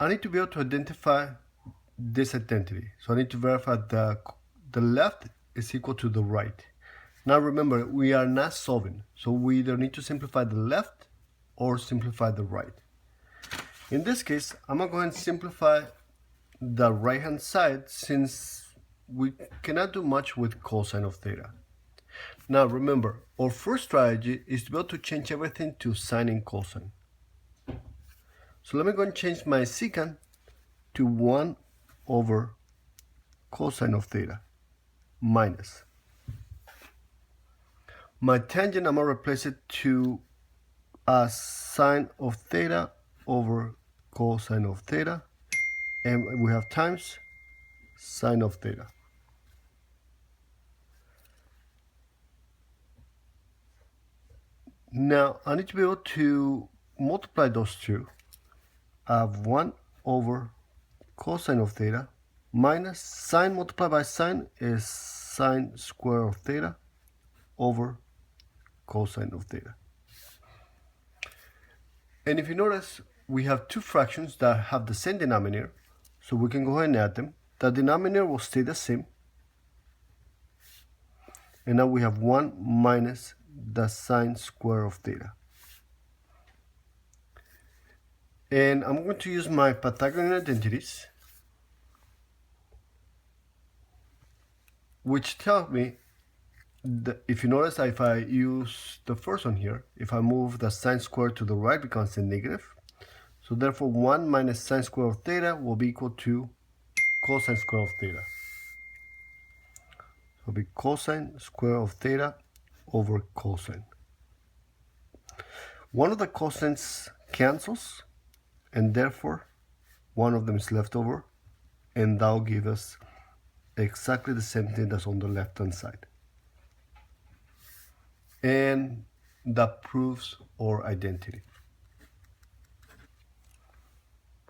I need to be able to identify this identity. So I need to verify the left is equal to the right. Now remember, we are not solving, so we either need to simplify the left or simplify the right. In this case, I'm going to go ahead and simplify the right hand side since we cannot do much with cosine of theta. Now remember, our first strategy is to be able to change everything to sine and cosine. So let me go and change my secant to 1 over cosine of theta minus. My tangent, I'm going to replace it to sine of theta over cosine of theta, and we have times sine of theta. Now I need to be able to multiply those two. I have 1 over cosine of theta minus sine multiplied by sine is sine square of theta over cosine of theta. And if you notice, we have two fractions that have the same denominator, so we can go ahead and add them. The denominator will stay the same. And now we have 1 minus the sine square of theta. And I'm going to use my Pythagorean identities, which tell me that if you notice, if I use the first one here, if I move the sine square to the right, it becomes a negative. So therefore 1 minus sine square of theta will be equal to cosine square of theta. So it'll be cosine square of theta over cosine. One of the cosines cancels, and therefore one of them is left over, and that will give us exactly the same thing that's on the left hand side. And that proves our identity.